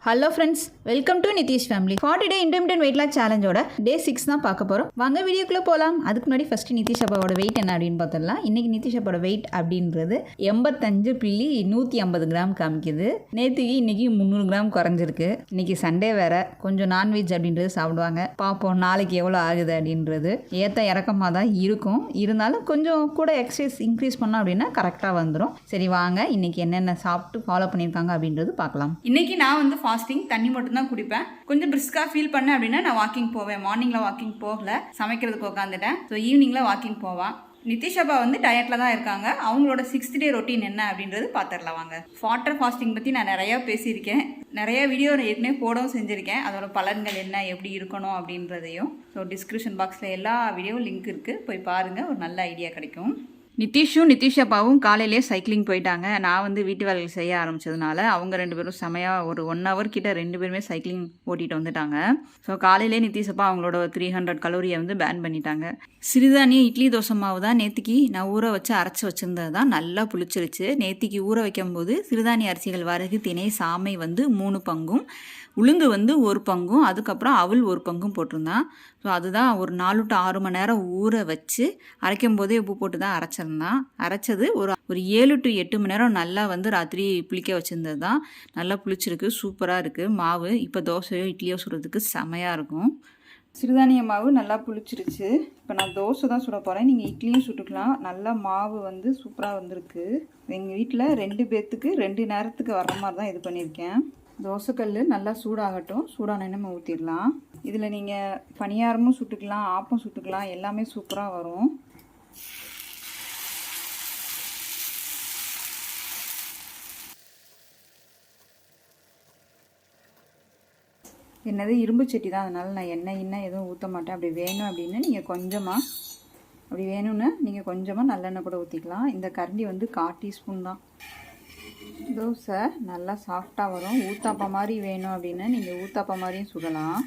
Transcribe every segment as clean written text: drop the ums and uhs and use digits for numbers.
Hello friends, welcome to NithishFamily. 40 Day Intermittent Weight Loss Challengeோட Day 6 தான் பார்க்க போகிறோம். வாங்க வீடியோக்குள்ளே போகலாம். அதுக்கு முன்னாடி ஃபஸ்ட்டு நிதிஷ் அப்பாவோட வெயிட் என்ன அப்படின்னு பார்த்துடலாம். இன்றைக்கி நிதிஷ் அப்பாவோட வெயிட் அப்படின்றது 85.150 கிராம் காமிக்குது. நேற்றுக்கு இன்றைக்கி 300 கிராம் குறைஞ்சிருக்கு. இன்றைக்கி சண்டே வேறு, கொஞ்சம் நான்வெஜ் அப்படின்றது சாப்பிடுவாங்க. பார்ப்போம் நாளைக்கு எவ்வளோ ஆகுது அப்படின்றது. ஏற்ற இறக்கமாக தான் இருக்கும். இருந்தாலும் கொஞ்சம் கூட எக்ஸசைஸ் இன்க்ரீஸ் பண்ணோம் அப்படின்னா கரெக்டாக வந்துடும். சரி வாங்க இன்றைக்கி என்னென்ன சாப்பிட்டு ஃபாலோ பண்ணியிருக்காங்க அப்படின்றது பார்க்கலாம். இன்றைக்கி நான் வந்து ஃபாஸ்டிங் தண்ணி மட்டும் தான் குடிப்பேன். கொஞ்சம் பிரிஸ்காக ஃபீல் பண்ணேன் அப்படின்னா நான் வாக்கிங் போவேன். மார்னிங்கில் வாக்கிங் போகல, சமைக்கிறதுக்கு உட்காந்துட்டேன். ஸோ ஈவினிங்கில் வாக்கிங் போவேன். நிதிஷ் அப்பா வந்து டயட்டில் தான் இருக்காங்க. அவங்களோட 6th டே ரொட்டீன் என்ன அப்படின்றது பார்த்துடலாம் வாங்க. வாட்டர் ஃபாஸ்டிங் பற்றி நான் நிறையா பேசியிருக்கேன், நிறைய வீடியோ ஏற்கனவே போடவும் செஞ்சுருக்கேன். அதோட பலன்கள் என்ன, எப்படி இருக்கணும் அப்படின்றதையும். ஸோ டிஸ்கிரிப்ஷன் பாக்ஸில் எல்லா வீடியோவும் லிங்க் இருக்குது, போய் பாருங்கள், ஒரு நல்ல ஐடியா கிடைக்கும். நிதிஷ் அப்பாவும் காலையிலே சைக்கிளிங் போயிட்டாங்க. நான் வந்து வீட்டு வேலைகள் செய்ய ஆரம்பித்ததுனால அவங்க 2 பேரும் செமையாக ஒரு 1 hour கிட்ட 2 பேருமே சைக்கிளிங் ஓட்டிகிட்டு வந்துட்டாங்க. ஸோ காலையிலே நிதிஷ் அப்பா அவங்களோட 300 கலோரியை வந்து பேன் பண்ணிட்டாங்க. சிறுதானியம் இட்லி தோசை மாவு தான் நேற்றுக்கு நான் ஊற வச்சு அரைச்சி வச்சுருந்தது தான் நல்லா புளிச்சிருச்சு. நேற்றுக்கு ஊற வைக்கும்போது சிறுதானிய அரிசிகள் வரகு, திணை, சாமை வந்து 3 பங்கும், உளுந்து வந்து 1 பங்கும், அதுக்கப்புறம் அவல் 1 பங்கும் போட்டிருந்தான். ஸோ அதுதான் ஒரு 4 to 6 மணி நேரம் ஊற வச்சு அரைக்கும் போதே உப்பு போட்டு தான் அரைச்சது ஒரு 7 to 8 மணி நேரம் நல்லா வந்து ராத்திரி புளிக்க வச்சுருந்தது தான். நல்லா புளிச்சிருக்கு, சூப்பராக இருக்குது மாவு. இப்போ தோசையோ இட்லியோ சுடுறதுக்கு செமையாக இருக்கும். சிறுதானிய மாவு நல்லா புளிச்சிருச்சு. இப்போ நான் தோசை தான் சுட போகிறேன். நீங்கள் இட்லியும் சுட்டுக்கலாம். நல்லா மாவு வந்து சூப்பராக வந்திருக்கு. எங்கள் வீட்டில் 2 பேர்த்துக்கு 2 நேரத்துக்கு வர்ற மாதிரி தான் இது பண்ணியிருக்கேன். தோசைக்கல் நல்லா சூடாகட்டும். சூடான எண்ணெய் ஊற்றிடலாம். இதில் நீங்கள் பணியாரமும் சுட்டுக்கலாம், ஆப்பம் சுட்டுக்கலாம், எல்லாமே சூப்பராக வரும். என்னது இரும்பு சட்டி தான், அதனால் நான் எண்ணெய் எதுவும் ஊற்ற மாட்டேன். அப்படி வேணும் அப்படின்னு நீங்கள் கொஞ்சமாக நல்லெண்ணெய் கூட ஊற்றிக்கலாம். இந்த கரண்டி வந்து 1/4 டீஸ்பூன் தான். தோசை நல்லா சாஃப்டாக வரும். ஊத்தாப்பா மாதிரி வேணும் அப்படின்னு நீங்கள் ஊத்தாப்பா மாதிரியும் சுடலாம்.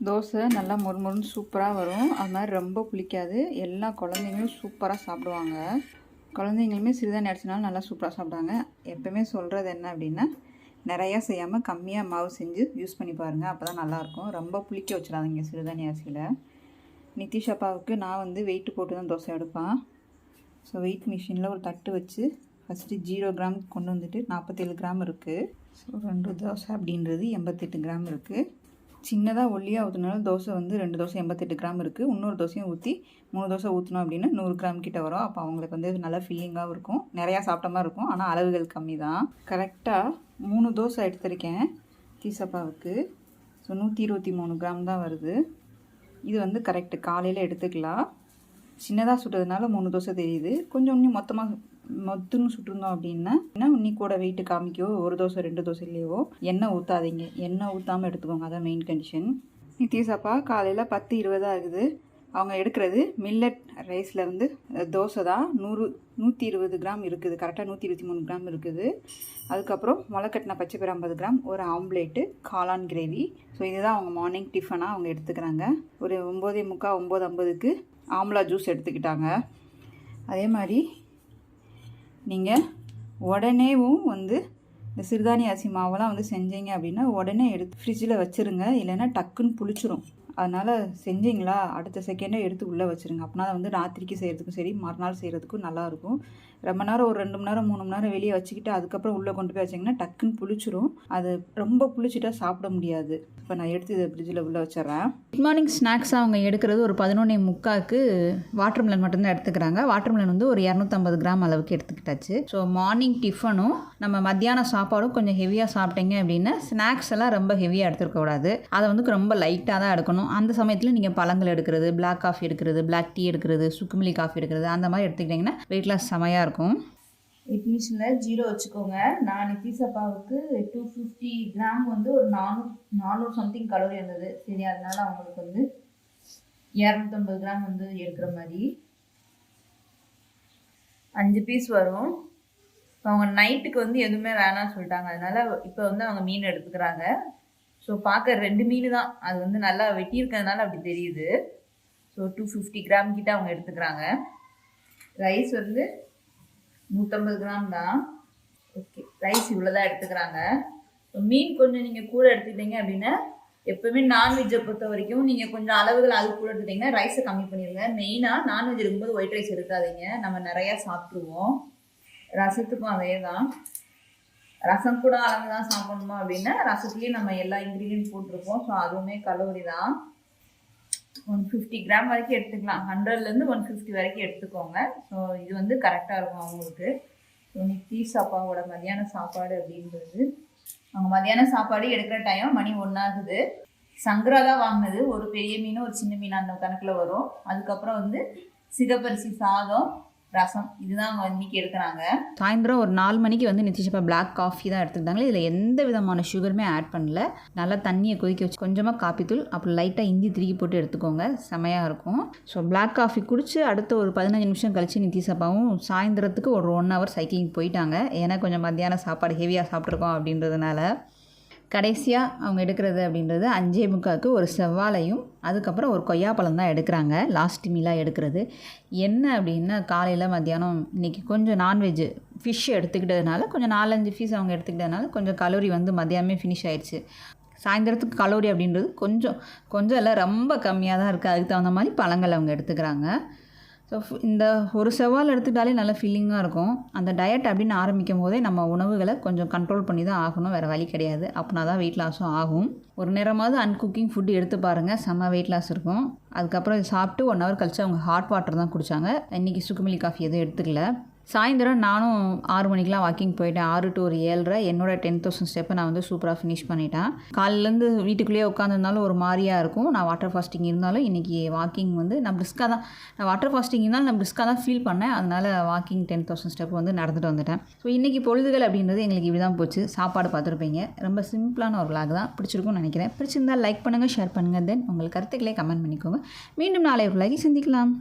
தோசை நல்லா மொறுமொறுன்னு சூப்பராக வரும். அது மாதிரி ரொம்ப புளிக்காது. எல்லா குழந்தைங்களும் சூப்பராக சாப்பிடுவாங்க. குழந்தைங்களுமே சிறுதானியம் அரிசினாலும் நல்லா சூப்பராக சாப்பிடுவாங்க. எப்போவுமே சொல்கிறது என்ன அப்படின்னா, நிறையா செய்யாமல் கம்மியாக மாவு செஞ்சு யூஸ் பண்ணி பாருங்கள். அப்போ தான் நல்லாயிருக்கும். ரொம்ப புளிக்க வச்சிடாதீங்க சிறுதானிய அரிசியில். நிதிஷ் அப்பாவுக்கு நான் வந்து வெயிட்டு போட்டு தான் தோசை எடுப்பேன். ஸோ வெயிட் மிஷினில் ஒரு தட்டு வச்சு ஃபஸ்ட்டு 0 கிராம் கொண்டு வந்துட்டு 47 கிராம் இருக்குது. ஸோ 2 தோசை அப்படின்றது 88 கிராம் இருக்குது. சின்னதாக ஒல்லியாக ஊற்றினாலும் தோசை வந்து 2 தோசை 88 கிராம் இருக்குது. இன்னொரு தோசையும் ஊற்றி 3 தோசை ஊற்றினோம் அப்படின்னா 100 கிராம் கிட்ட வரும். அப்போ அவங்களுக்கு வந்து நல்லா ஃபீலிங்காகவும் இருக்கும், நிறையா சாப்பிட்ட மாதிரி இருக்கும். ஆனால் அளவுகள் கம்மி தான். கரெக்டாக 3 தோசை எடுத்திருக்கேன் தீசப்பாவுக்கு. ஸோ 123 கிராம் தான் வருது. இது வந்து கரெக்டு, காலையில் எடுத்துக்கலாம். சின்னதாக சுட்டதுனால 3 தோசை தெரியுது. கொஞ்சம் இன்னும் மொத்தம்னு சுட்டுருந்தோம் அப்படின்னா இன்னி கூட வெயிட்டு காமிக்கோ. 1 தோசை 2 தோசை இல்லையோ. எண்ணெய் ஊற்றாதீங்க, எண்ணெய் ஊற்றாமல் எடுத்துக்கோங்க, அதான் மெயின் கண்டிஷன். நிதிஷப்பா காலையில் 10:20 ஆகுது. அவங்க எடுக்கிறது மில்லட் ரைஸில் வந்து தோசை தான். 120 கிராம் இருக்குது, கரெக்டாக 123 கிராம் இருக்குது. அதுக்கப்புறம் முளைக்கட்டின பச்சைப்பயிறு 50 கிராம், ஒரு ஆம்லேட்டு, காளான் கிரேவி. ஸோ இதுதான் அவங்க மார்னிங் டிஃபனாக அவங்க எடுத்துக்கிறாங்க. ஒரு 9:45 9:50க்கு ஆம்லா ஜூஸ் எடுத்துக்கிட்டாங்க. அதே மாதிரி நீங்கள் உடனேவும் வந்து இந்த சிறுதானிய அரிசி மாவெல்லாம் வந்து செஞ்சீங்க அப்படின்னா உடனே எடுத்து ஃப்ரிட்ஜில் வச்சுருங்க, இல்லைன்னா டக்குன்னு புளிச்சிரும். அதனால் செஞ்சிங்களா அடுத்த செகண்டே எடுத்து உள்ளே வச்சுருங்க. அப்படின்னா வந்து ராத்திரிக்கு செய்கிறதுக்கும் சரி, மறுநாள் செய்கிறதுக்கும் நல்லாயிருக்கும். ரொம்ப நேரம் ஒரு 2 மணி நேரம் 3 மணி நேரம் வெளியே வச்சுக்கிட்டு அதுக்கப்புறம் உள்ளே கொண்டு போய் வச்சிங்கன்னா டக்குன்னு புளிச்சிரும். அது ரொம்ப புளிச்சிட்டா சாப்பிட முடியாது. இப்போ நான் எடுத்து இதை ஃப்ரிட்ஜில் உள்ளே வச்சிட்றேன். குட் மார்னிங் ஸ்நாக்ஸாக அவங்க எடுக்கிறது ஒரு 11:45க்கு வாட்டர்மெலன் மட்டும்தான் எடுத்துக்கிறாங்க. வாட்டர்மெலன் வந்து ஒரு 250 கிராம் அளவுக்கு எடுத்துக்கிட்டாச்சு. ஸோ மார்னிங் டிஃபனும் நம்ம மத்தியானம் சாப்பாடும் கொஞ்சம் ஹெவியாக சாப்பிட்டீங்க அப்படின்னா ஸ்நாக்ஸ் எல்லாம் ரொம்ப ஹெவியாக எடுத்துருக்கக்கூடாது. அதை வந்து ரொம்ப லைட்டாக தான் எடுக்கணும். அந்த சமயத்தில் நீங்கள் பழங்கள் எடுக்கிறது, பிளாக் காஃபி எடுக்கிறது, பிளாக் டீ எடுக்கிறது, சுக்குமிலி காஃபி எடுக்கிறது, அந்த மாதிரி எடுத்துக்கிட்டிங்கன்னா வெயிட் லாஸ் செமையாக இருக்கும். வெயிட் மிஷினில் 0 வச்சுக்கோங்க. நான் நிதிஷ் அப்பாவுக்கு 250 கிராம் வந்து ஒரு 400 சம்திங் கலோரி இருந்தது. சரி, அதனால அவங்களுக்கு வந்து 250 கிராம் வந்து எடுக்கிற மாதிரி 5 பீஸ் வரும். அவங்க நைட்டுக்கு வந்து எதுவுமே வேணாம்னு சொல்லிட்டாங்க. அதனால இப்போ வந்து அவங்க மீன் எடுத்துக்கிறாங்க. ஸோ பார்க்க 2 மீன் தான், அது வந்து நல்லா வெட்டியிருக்கிறதுனால அப்படி தெரியுது. ஸோ 250 கிராம் கிட்ட அவங்க எடுத்துக்கிறாங்க. ரைஸ் வந்து 150 கிராம் தான். ஓகே, ரைஸ் இவ்வளோ தான் எடுத்துக்கிறாங்க. மீன் கொஞ்சம் நீங்கள் கூட எடுத்துக்கிட்டீங்க அப்படின்னா, எப்போவுமே நான்வெஜ்ஜை பொறுத்த வரைக்கும் நீங்கள் கொஞ்சம் அளவுகள் அது கூட எடுத்துட்டிங்கன்னா ரைஸை கம்மி பண்ணிடுங்க. மெயினாக நான்வெஜ் இருக்கும்போது ஒயிட் ரைஸ் எடுக்காதீங்க, நம்ம நிறையா சாப்பிட்ருவோம். ரசத்துக்கும் அதே தான். ரசம் கூட அளந்து தான் சாப்பிடணுமா அப்படின்னா, ரசத்துலேயே நம்ம எல்லா இன்க்ரீடியன்ட் போட்டிருப்போம். ஸோ அதுவுமே கலோரி தான். 150 கிராம் வரைக்கும் எடுத்துக்கலாம். 100லேருந்து 150 வரைக்கும் எடுத்துக்கோங்க. ஸோ இது வந்து கரெக்டாக இருக்கும் அவங்களுக்கு. ஸோ நித்திஷ் அப்பாவோட மதியான சாப்பாடு அப்படின்றது, அவங்க மதியான சாப்பாடு எடுக்கிற டைம் மணி 1 ஆகுது. சங்கரா தான் வாங்கினது. ஒரு பெரிய மீன் ஒரு சின்ன மீன் அந்த கணக்கில் வரும். அதுக்கப்புறம் வந்து சிகப்பரிசி சாதம், ரசம், இதுதான் அவங்க இன்றைக்கி எடுக்கிறாங்க. சாயந்தரம் ஒரு 4 மணிக்கு வந்து நித்திஷ் அப்பா பிளாக் காஃபி தான் எடுத்துக்கிட்டாங்க. இதில் எந்த விதமான சுகருமே ஆட் பண்ணல. நல்லா தண்ணியை கொதிக்க வச்சு கொஞ்சமாக காப்பித்தூள் அப்புறம் லைட்டாக இஞ்சி திருக்கி போட்டு எடுத்துக்கோங்க, செமையாக இருக்கும். ஸோ பிளாக் காஃபி குடித்து அடுத்த ஒரு 15 நிமிஷம் கழித்து நித்திஷ் அப்பாவும் சாயந்தரத்துக்கு ஒரு 1 ஹவர் சைக்கிளிங் போயிட்டாங்க. ஏன்னா கொஞ்சம் மத்தியான சாப்பாடு ஹெவியாக சாப்பிட்ருக்கோம் அப்படின்றதுனால. கடைசியாக அவங்க எடுக்கிறது அப்படின்றது 5:45க்கு ஒரு செவ்வாழையும் அதுக்கப்புறம் ஒரு கொய்யாப்பழம் தான் எடுக்கிறாங்க. லாஸ்ட் மீலாக எடுக்கிறது என்ன அப்படின்னா, காலையில் மத்தியானம் இன்றைக்கி கொஞ்சம் நான்வெஜ் ஃபிஷ் எடுத்துக்கிட்டதுனால கொஞ்சம் 4-5 பீஸ் அவங்க எடுத்துக்கிட்டதுனால கொஞ்சம் கலோரி வந்து மத்தியானமே ஃபினிஷ் ஆயிடுச்சு. சாயந்தரத்துக்கு கலோரி அப்படின்றது கொஞ்சம் இல்லை, ரொம்ப கம்மியாக தான் இருக்குது. அதுக்கு தகுந்த மாதிரி பழங்கள் அவங்க எடுத்துக்கிறாங்க. ஸோ இந்த ஒரு செவ்வாழை எடுத்துக்கிட்டாலே நல்ல ஃபீலிங்காக இருக்கும். அந்த டயட் அப்படின்னு ஆரம்பிக்கும் போதே நம்ம உணவுகளை கொஞ்சம் கண்ட்ரோல் பண்ணி தான் ஆகணும், வேறு வழி கிடையாது. அப்படின்னா தான் வெயிட் லாஸும் ஆகும். ஒரு நேரமாவது அன்குக்கிங் ஃபுட்டு எடுத்து பாருங்கள், செம்ம வெயிட் லாஸ் இருக்கும். அதுக்கப்புறம் இது சாப்பிட்டு 1 ஹவர் கழிச்சு அவங்க ஹாட் வாட்டர் தான் குடித்தாங்க. இன்றைக்கி சுக்குமிலி காஃபி எதுவும் எடுத்துக்கல. சாயந்தரம் நானும் 6 மணிக்கெலாம் வாக்கிங் போயிட்டேன். 6 to 7:30 என்னோட 10,000 ஸ்டெப்பை நான் வந்து சூப்பராக ஃபினிஷ் பண்ணிட்டேன். காலையிலேருந்து வீட்டுக்குள்ளேயே உட்காந்துருந்தாலும் ஒரு மாதிரியாக இருக்கும். நான் வாட்டர் ஃபாஸ்டிங் இருந்தாலும் இன்றைக்கி வாக்கிங் வந்து நான் பிரிஸ்காக தான், நான் வாட்டர் ஃபாஸ்டிங் இருந்தாலும் நான் பிரிஸ்காக தான் ஃபீல் பண்ணேன். அதனால் வாக்கிங் 10,000 ஸ்டெப் வந்து நடந்துட்டு வந்துட்டேன். ஸோ இன்றைக்கி பொழுதுகள் அப்படின்றது எங்களுக்கு இப்படி தான் போச்சு. சாப்பாடு பார்த்துருப்பீங்க. ரொம்ப சிம்பிளான ஒரு vlog தான், பிடிச்சிருக்கும்னு நினைக்கிறேன். பிடிச்சிருந்தால் லைக் பண்ணுங்கள், ஷேர் பண்ணுங்கள், தென் உங்கள் கருத்துக்களே கமெண்ட் பண்ணிக்கோங்க. மீண்டும் நாளை ஒரு vlog சந்திக்கலாம்.